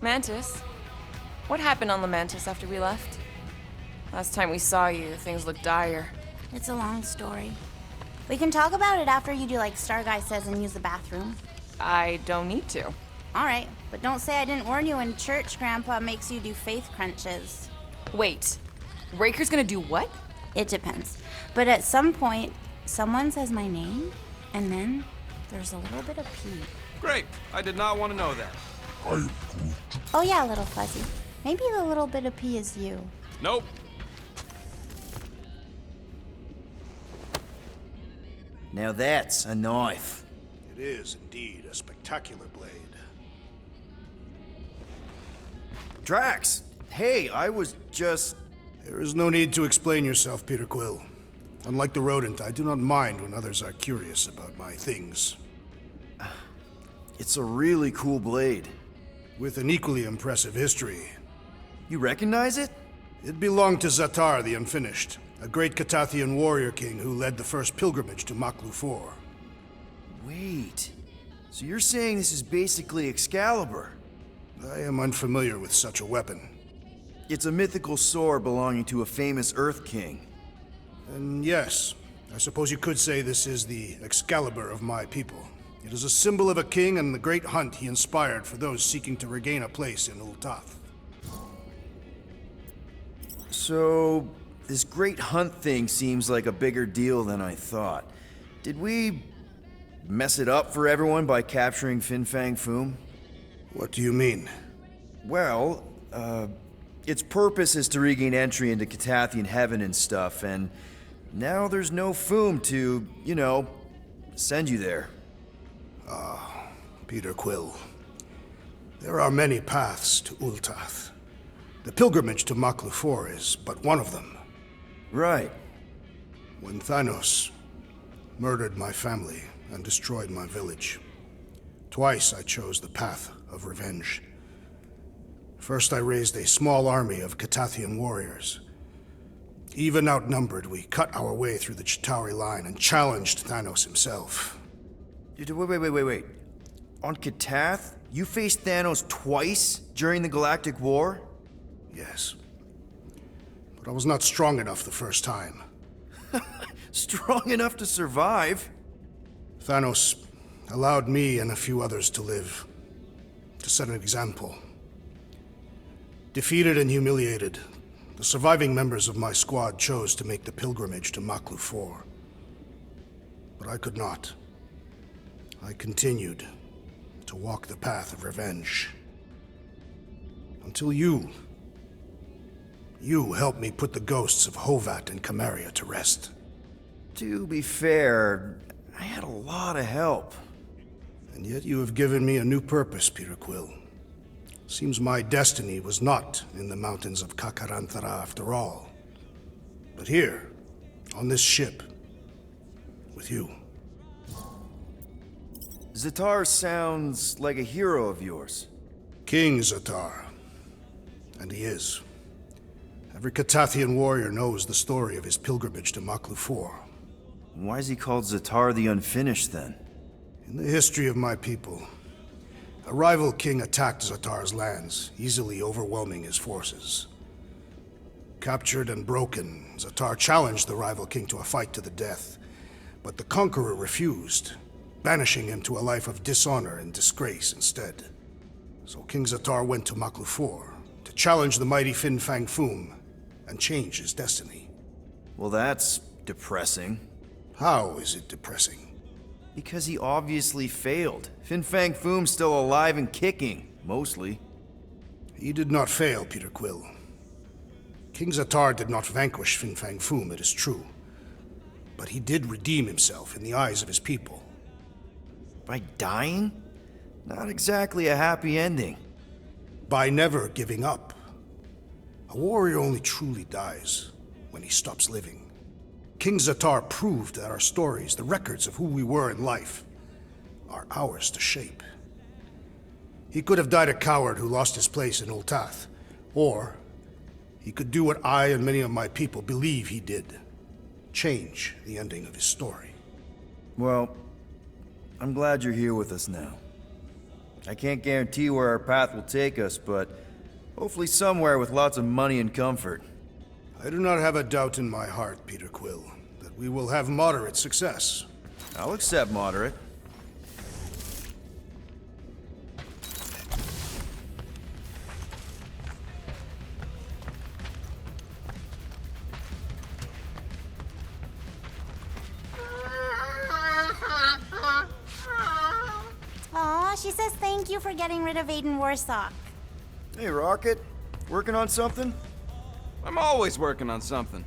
Mantis? What happened on the Mantis after we left? Last time we saw you, things looked dire. It's a long story. We can talk about it after you do like Star Guy says and use the bathroom. I don't need to. Alright, but don't say I didn't warn you in church Grandpa makes you do faith crunches. Wait, Raker's gonna do what? It depends. But at some point, someone says my name, and then there's a little bit of pee. Great. I did not want to know that. Oh yeah, little fuzzy. Maybe the little bit of pee is you. Nope. Now that's a knife. It is indeed a spectacular blade. Drax! Hey, I was just... There is no need to explain yourself, Peter Quill. Unlike the rodent, I do not mind when others are curious about my things. It's a really cool blade. With an equally impressive history. You recognize it? It belonged to Zatar the Unfinished, a great Catathian warrior king who led the first pilgrimage to Maklu 4. Wait... So you're saying this is basically Excalibur? I am unfamiliar with such a weapon. It's a mythical sword belonging to a famous Earth King. And yes, I suppose you could say this is the Excalibur of my people. It is a symbol of a king and the great hunt he inspired for those seeking to regain a place in Ultath. So, this great hunt thing seems like a bigger deal than I thought. Did we mess it up for everyone by capturing Fin Fang Foom? What do you mean? Well, its purpose is to regain entry into Catathian heaven and stuff, and now there's no Foom to, you know, send you there. Peter Quill. There are many paths to Ultath. The pilgrimage to Maklu 4 is but one of them. Right. When Thanos murdered my family and destroyed my village, twice I chose the path of revenge. First I raised a small army of Catathian warriors. Even outnumbered, we cut our way through the Chitauri line and challenged Thanos himself. Wait. On Catath, you faced Thanos twice during the Galactic War? Yes. But I was not strong enough the first time. Strong enough to survive? Thanos allowed me and a few others to live, to set an example. Defeated and humiliated, the surviving members of my squad chose to make the pilgrimage to Maklu 4. But I could not. I continued to walk the path of revenge. Until you helped me put the ghosts of Hovat and Camaria to rest. To be fair, I had a lot of help. And yet you have given me a new purpose, Peter Quill. Seems my destiny was not in the mountains of Kakarantara after all, but here, on this ship, with you. Zatar sounds like a hero of yours. King Zatar. And he is. Every Catathian warrior knows the story of his pilgrimage to Maklu 4. Why is he called Zatar the Unfinished, then? In the history of my people, a rival king attacked Zatar's lands, easily overwhelming his forces. Captured and broken, Zatar challenged the rival king to a fight to the death, but the conqueror refused, banishing him to a life of dishonor and disgrace instead. So King Zatar went to Maklu 4 to challenge the mighty Fin Fang Foom and change his destiny. Well, that's depressing. How is it depressing? Because he obviously failed. Fin Fang Foom's still alive and kicking, mostly. He did not fail, Peter Quill. King Zatar did not vanquish Fin Fang Foom, it is true. But he did redeem himself in the eyes of his people. By dying? Not exactly a happy ending. By never giving up. A warrior only truly dies when he stops living. King Zatar proved that our stories, the records of who we were in life, are ours to shape. He could have died a coward who lost his place in Ultath, or he could do what I and many of my people believe he did. Change the ending of his story. Well, I'm glad you're here with us now. I can't guarantee where our path will take us, but hopefully somewhere with lots of money and comfort. I do not have a doubt in my heart, Peter Quill, that we will have moderate success. I'll accept moderate. Aw, she says thank you for getting rid of Aiden Warsock. Hey, Rocket. Working on something? I'm always working on something.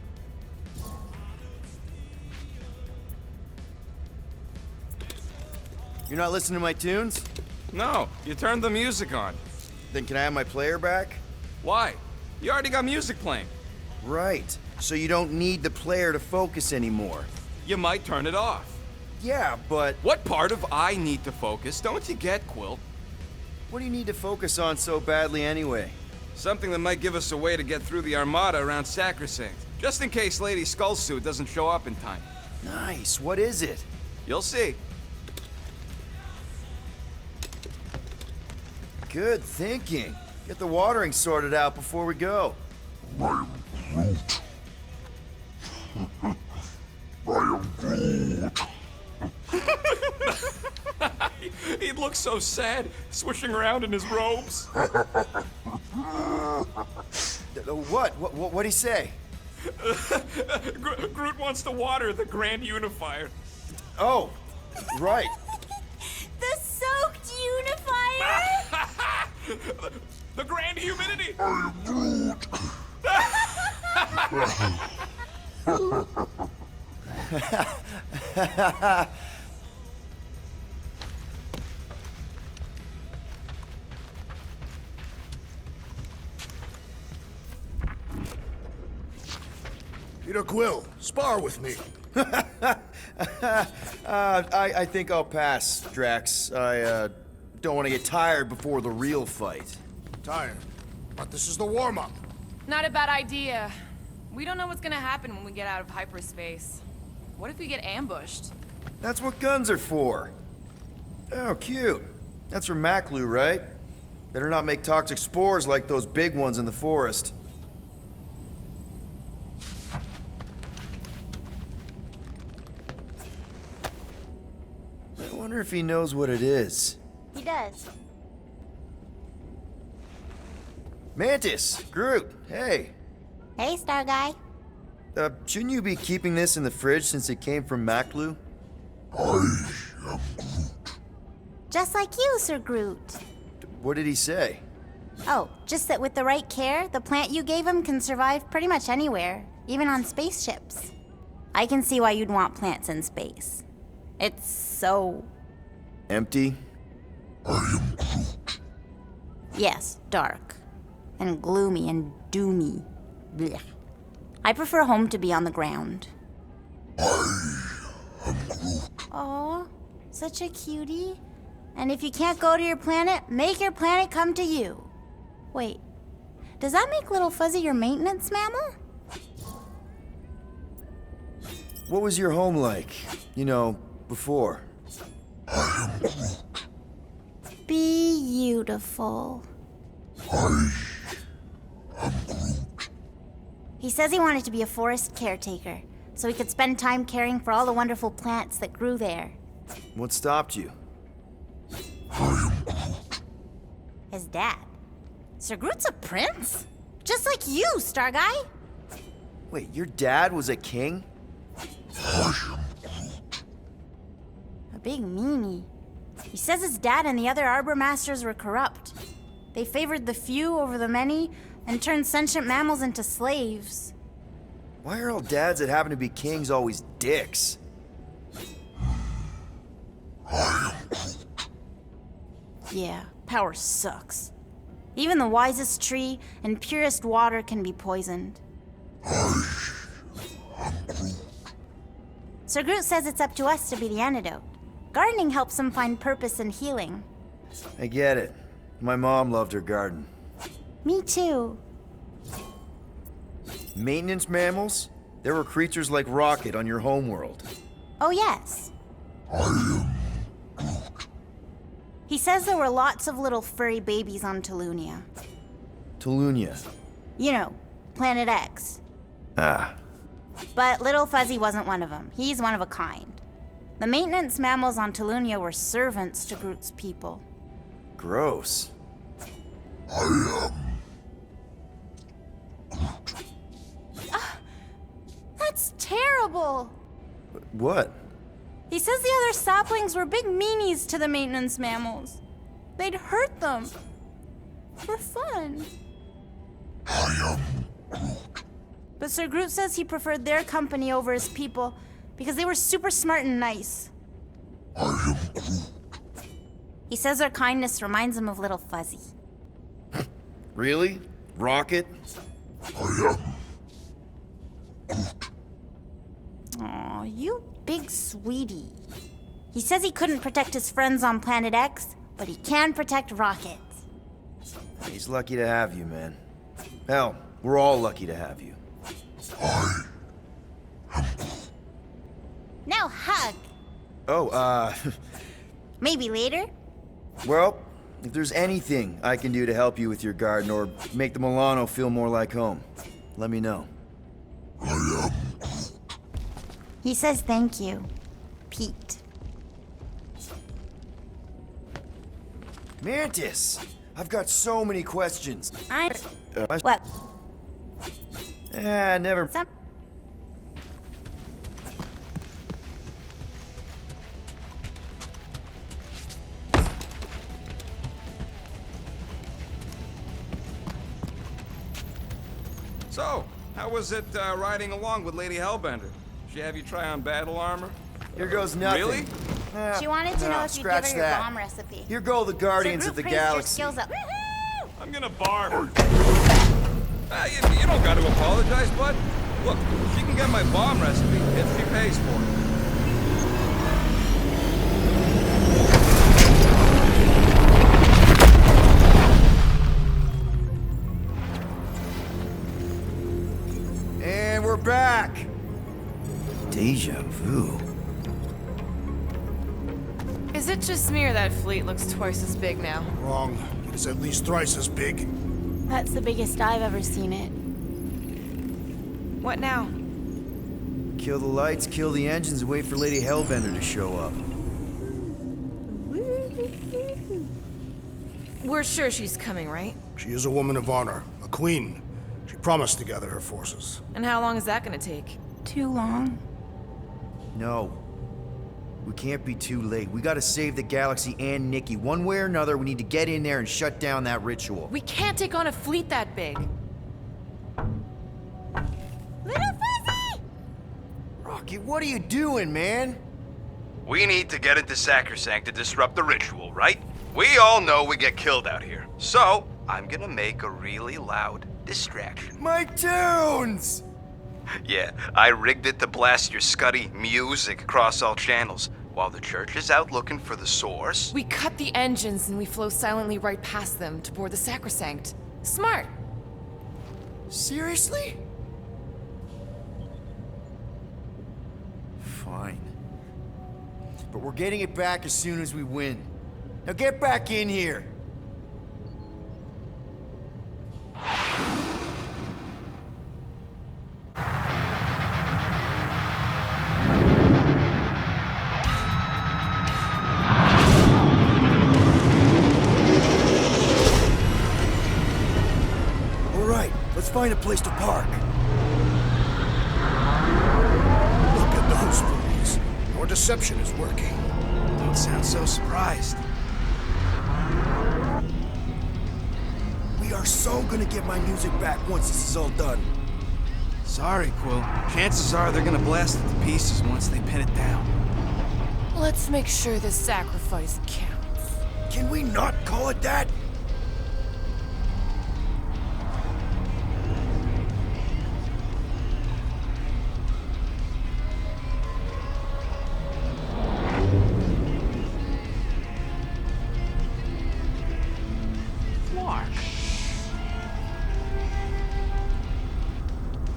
You're not listening to my tunes? No, you turned the music on. Then can I have my player back? Why? You already got music playing. Right. So you don't need the player to focus anymore. You might turn it off. Yeah, but What part of I need to focus don't you get, Quill? what do you need to focus on so badly anyway? Something that might give us a way to get through the Armada around Sacrosanct. Just in case Lady Skullsuit doesn't show up in time. Nice. What is it? You'll see. Good thinking. Get the watering sorted out before we go. He looks so sad, swishing around in his robes. What'd he say? Groot wants to water the Grand Unifier. Oh, right. The soaked unifier? The Grand Humidity! Peter Quill, spar with me. I think I'll pass, Drax. I don't want to get tired before the real fight. Tired. But this is the warm-up. Not a bad idea. We don't know what's gonna happen when we get out of hyperspace. What if we get ambushed? That's what guns are for. Oh, cute. That's from Maclu, right? Better not make toxic spores like those big ones in the forest. I wonder if he knows what it is. He does. Mantis! Groot! Hey! Hey, Star Guy. Shouldn't you be keeping this in the fridge since it came from Maclu? Just like you, Sir Groot. What did he say? Oh, just that with the right care, the plant you gave him can survive pretty much anywhere, even on spaceships. I can see why you'd want plants in space. It's so... Empty? Yes, dark. And gloomy and doomy. Blech. I prefer home to be on the ground. Aw, such a cutie. And if you can't go to your planet, make your planet come to you. Wait, does that make Little Fuzzy your maintenance mammal? What was your home like? You know, before? Beautiful. He says he wanted to be a forest caretaker, so he could spend time caring for all the wonderful plants that grew there. What stopped you? His dad. Sir Groot's a prince? Just like you, Star Guy. Wait, your dad was a king? A big meanie. He says his dad and the other Arbor Masters were corrupt. They favored the few over the many and turned sentient mammals into slaves. Why are all dads that happen to be kings always dicks? Yeah, power sucks. Even the wisest tree and purest water can be poisoned. Sir Groot says it's up to us to be the antidote. Gardening helps him find purpose and healing. I get it. My mom loved her garden. Me too. Maintenance mammals? There were creatures like Rocket on your homeworld. Oh yes. He says there were lots of little furry babies on Tolunia. Tolunia. You know, Planet X. Ah. But Little Fuzzy wasn't one of them. He's one of a kind. The maintenance mammals on Tolunia were servants to Groot's people. Gross. That's terrible! What? He says the other saplings were big meanies to the maintenance mammals. They'd hurt them. For fun. But Sir Groot says he preferred their company over his people because they were super smart and nice. He says their kindness reminds him of Little Fuzzy. Really? Rocket? Aw, you big sweetie. He says he couldn't protect his friends on Planet X, but he can protect Rocket. He's lucky to have you, man. Hell, we're all lucky to have you. Now hug. Oh, Maybe later? well, if there's anything I can do to help you with your garden or make the Milano feel more like home, let me know. He says thank you, Pete. Mantis! I've got so many questions. What? Never. Some... So, how was it riding along with Lady Hellbender? She have you try on battle armor? Here goes nothing. Really? She wanted to know if you'd give scratch her your that. bomb recipe. Here go the Guardians Sir of the Groot praised your Galaxy. skills up. Woohoo! I'm gonna barf. You don't gotta apologize, bud. Look, she can get my bomb recipe if she pays for it. And we're back! Deja vu. Is it just me or that fleet looks twice as big now? Wrong. It is at least thrice as big. That's the biggest I've ever seen it. What now? Kill the lights, kill the engines, and wait for Lady Hellbender to show up. We're sure she's coming, right? She is a woman of honor, a queen. She promised to gather her forces. And how long is that gonna take? Too long. No. We can't be too late. We gotta save the galaxy and Nikki. One way or another, we need to get in there and shut down that ritual. We can't take on a fleet that big. Little Fuzzy! Rocket, what are you doing, man? We need to get into Sacrosanct to disrupt the ritual, right? We all know we get killed out here. So, I'm gonna make a really loud distraction. My tunes! Yeah, I rigged it to blast your scuddy music across all channels, while the church is out looking for the source. We cut the engines and we flow silently right past them to board the Sacrosanct. Smart. Seriously? Fine. But we're getting it back as soon as we win. Now get back in here! Let's find a place to park. Look at those fools. Our deception is working. Don't sound so surprised. We are so gonna get my music back once this is all done. Sorry, Quill. Chances are they're gonna blast it to pieces once they pin it down. Let's make sure this sacrifice counts. Can we not call it that?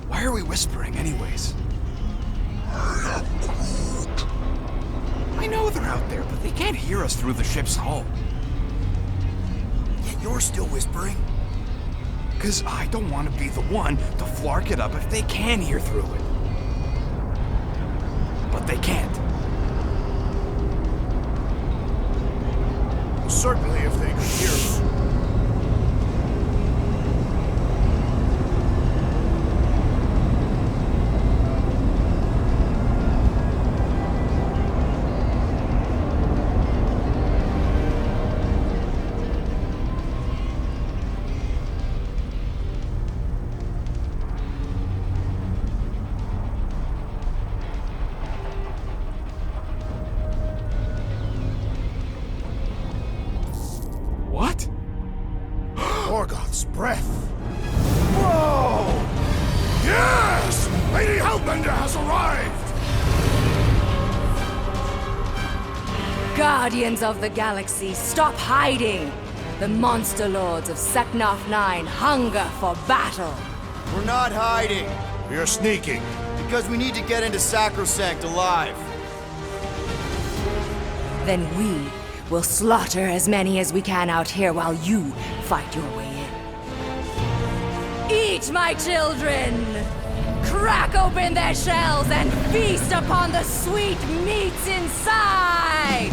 Why are we whispering anyways? I am Groot. I know they're out there, but they can't hear us through the ship's hull. You're still whispering? Because I don't want to be the one to flark it up if they can hear through it. But they can't. Certainly if they could hear. What? Morgoth's breath. Whoa! Yes! Lady Outlander has arrived! Guardians of the Galaxy, stop hiding! The monster lords of Seknarf 9 hunger for battle! We're not hiding, We are sneaking. because we need to get into Sacrosanct alive. Then we will slaughter as many as we can out here while you fight your way in. Eat, my children! Crack open their shells and feast upon the sweet meats inside!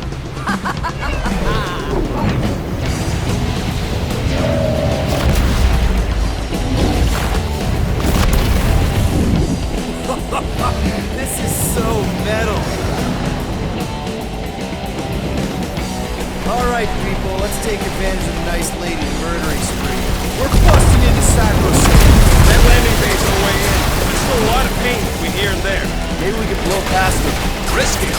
This is so metal. All right, people, let's take advantage of the nice lady's murdering spree. We're busting into Sacrosanct. That landing base on the way in. There's still a lot of pain between here and there. Maybe we can blow past them. Risky.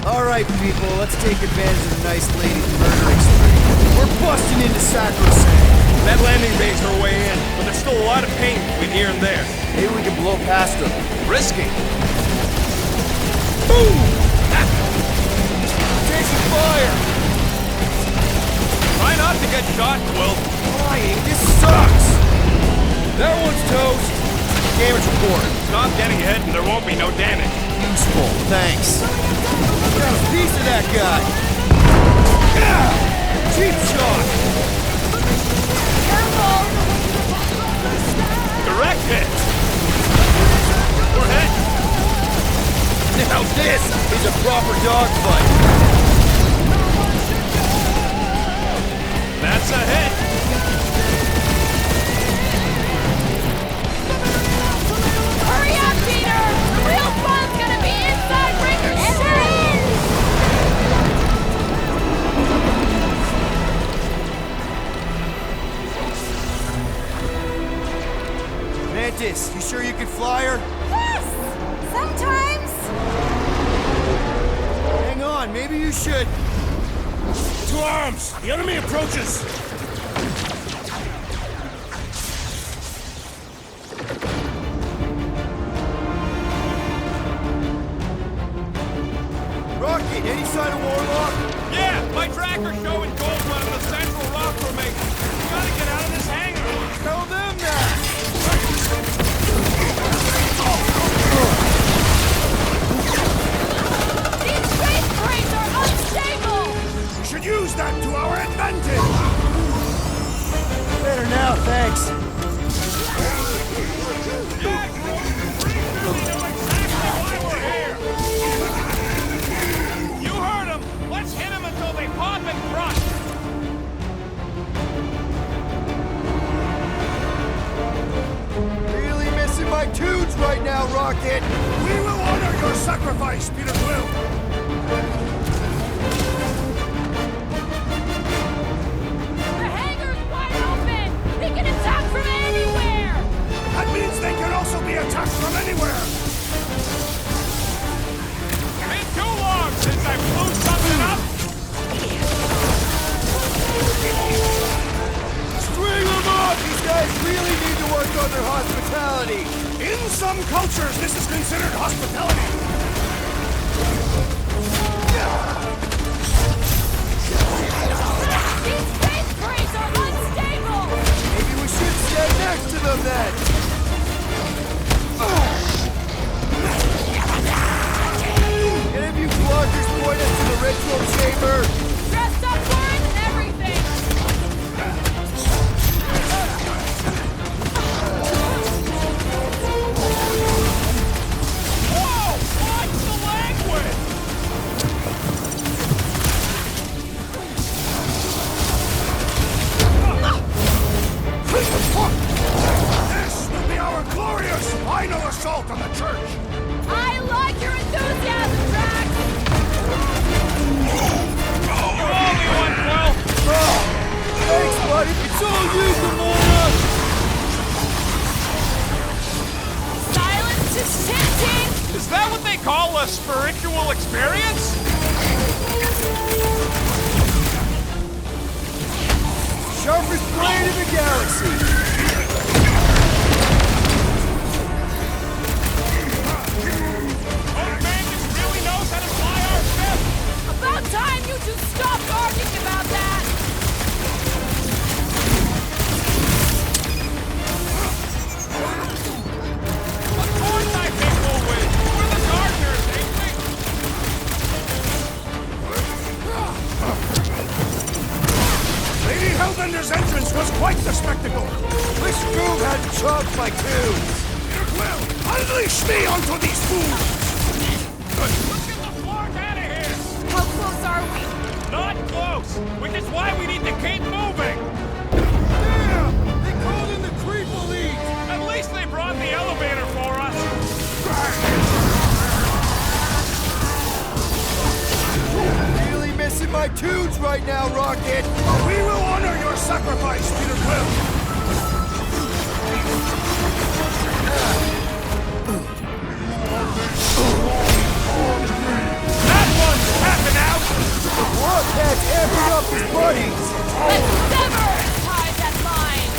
All right, people, let's take advantage of the nice lady's murdering spree. We're busting into Sacrosanct. That landing base on the way in, but there's still a lot of pain between here and there. Maybe we can blow past them. Risky. Boom! Taking fire! Try not to get shot, Quill. Flying, this sucks! That one's toast. Damage report. Stop getting hit and there won't be no damage. Useful, thanks. Got a piece of that guy. Yeah! Cheap shot! Direct hit. We're hit. Now this is a proper dogfight. That's a hit. Hurry up, Peter! The real fun's gonna be inside Ringer's Mantis, you sure you can fly her? Yes! Sometimes! Hang on, maybe you should. To arms! The enemy approaches! Rocket, any sign of Warlock? Yeah, my tracker's showing gold run in the central rock formation. We gotta get out of this hangar. Tell them that! These space crates are unstable! We should use that to our advantage! Better now, thanks. You heard him. Let's hit him until they pop and crush. Really missing my tunes right now, Rocket. We will honor your sacrifice, Peter Quill! The hangar's wide open! They can attack from anywhere! That means they can also be attacked from anywhere! Been too long since I blew something up. String them up! These guys really need to work on their hospitality. In some cultures, this is considered hospitality! These space crates are unstable! Maybe we should stand next to them then. that what they call a spiritual experience? Sharpest blade in the galaxy! Old Mantis really knows how to fly our ship! About time you two stopped arguing about that! Of course I think we'll win! We're the gardeners, ain't we? Lady Hellbender's entrance was quite the spectacle. Wish Groot hadn't chopped my tubes! Well, unleash me onto these fools! Let's get the Flark out of here! How close are we? Not close! Which is why we need to keep moving! Yeah! They called in the creep elite! At least they brought the elevator for us! Really missing my tunes right now, Rocket! We will honor your sacrifice, Peter Quill! That one's tapping out! Wildcat's amping up his buddies! Let's sever and tie that line!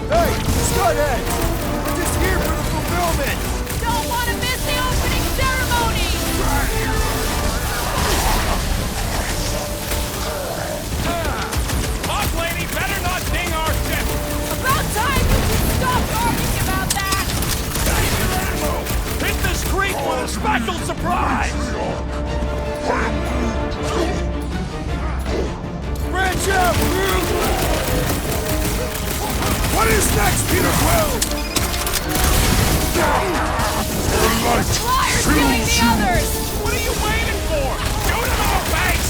Hey, Scuthead! We're just here for the fulfillment! Don't want to miss the opening ceremony! Boss lady better not ding our ship! About time you two stopped arguing about that! Hit this creek with a special surprise! Branch out, Groot! What is next, Peter Quill? Flyers killing the others! What are you waiting for? Shoot him in the face!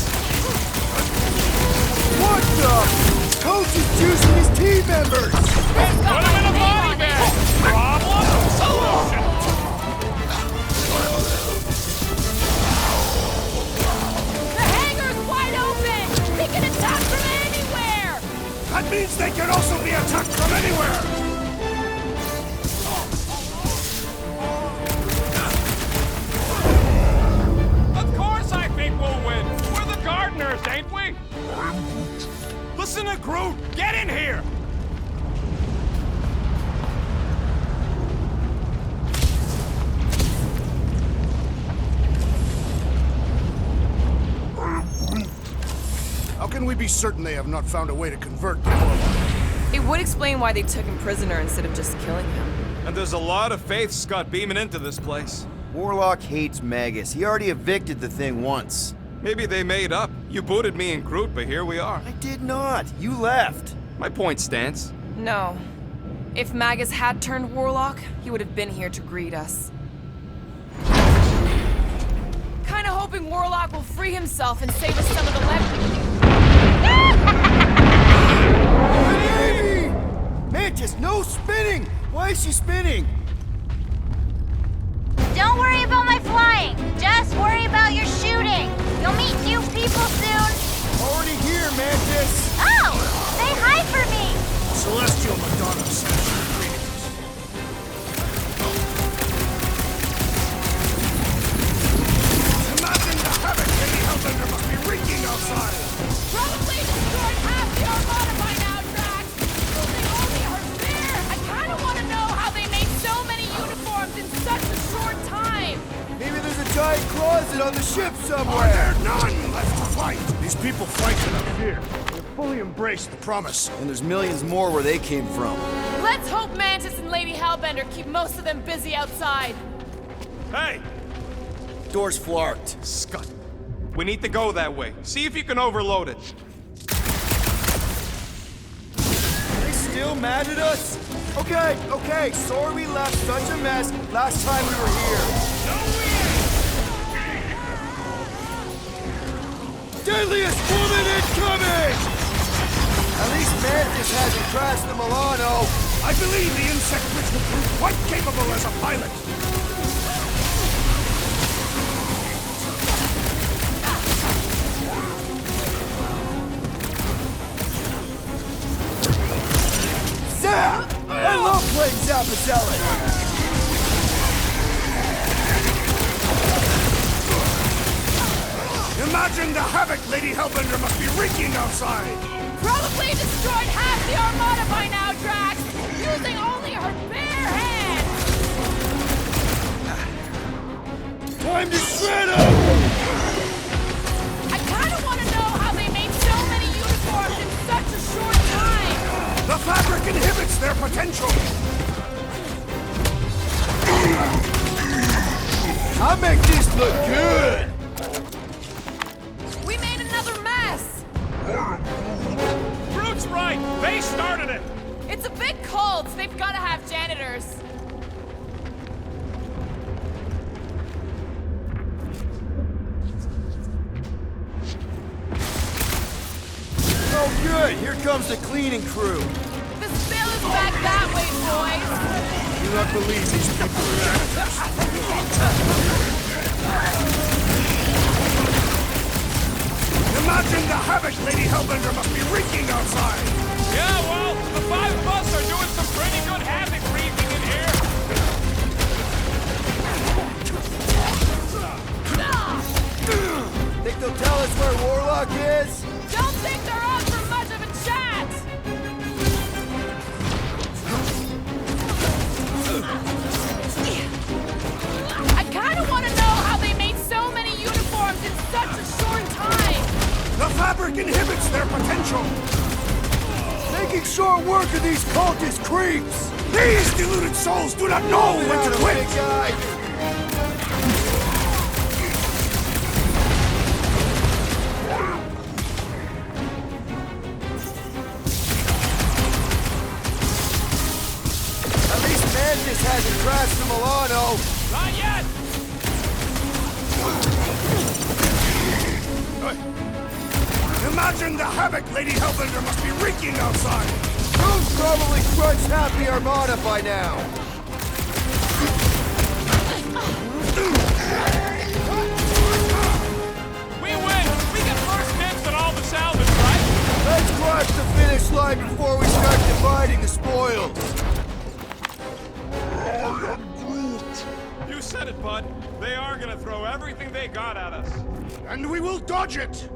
What the? Coach is juicing his team members! Put him in a body bag! Problem? Solution! The hangar's wide open! They can attack from anywhere! That means they can also be attacked from anywhere! Of course I think we'll win! We're the gardeners, ain't we? Listen to Groot! Get in here! How can we be certain they have not found a way to convert the Warlock? It would explain why they took him prisoner instead of just killing him. And there's a lot of faith Scott beaming into this place. Warlock hates Magus. He already evicted the thing once. Maybe they made up. You booted me and Groot, but here we are. I did not. You left. My point stands. No. If Magus had turned Warlock, he would have been here to greet us. Kinda hoping Warlock will free himself and save us some of the Baby! Mantis, no spinning! Why is she spinning? Don't worry about my flying. Just worry about your shooting. You'll meet new people soon. Already here, Mantis! Oh! Say hi for me! Celestial Madonna sends you greetings. Imagine the havoc Lady Hellbender must be wreaking outside! Probably destroyed half the Armada by now, Drax! Losing only her spear! I kinda wanna know how they made so many uniforms in such a short time! Maybe there's a giant closet on the ship Are somewhere! there none left to fight? These people fight without fear. They fully embrace the promise. And there's millions more where they came from. Let's hope Mantis and Lady Hellbender keep most of them busy outside. Hey, Door's flarked. Scott. We need to go that way. See if you can overload it. They still mad at us? Okay, sorry we left such a mess last time we were here. Deadliest woman incoming! At least Mantis hasn't crashed the Milano. I believe the insect witch will prove quite capable as a pilot. Kappa Zealot! Imagine the havoc Lady Hellbender must be wreaking outside! Probably destroyed half the Armada by now, Drax! Using only her bare hands! Time to shred him! I kinda wanna know how they made so many uniforms in such a short time! The fabric inhibits their potential! I make this look good! We made another mess! Groot's right! They started it! It's a big cult. They've gotta have janitors. Oh good, here comes the cleaning crew. The spill is back that way, boys. Do not believe these people are janitors. Imagine the havoc Lady Hellbender must be wreaking outside! Yeah, well, the 5 of us are doing some pretty good havoc wreaking in here. Think they'll tell us where Warlock is? Don't think they're on for much of a chat. I kinda wanna know how they made so many uniforms in such a short time. The fabric inhibits their potential! Making short work of these cultist creeps! These deluded souls do not know when to quit! Big guy! At least Mantis hasn't crashed the Milano! Not yet! Imagine the havoc Lady Hellbender must be wreaking outside! Groot's probably crunched half the Armada by now! We win! We get first dibs on all the salvage, right? Let's cross the finish line before we start dividing the spoils! You said it, bud. They are gonna throw everything they got at us. And we will dodge it!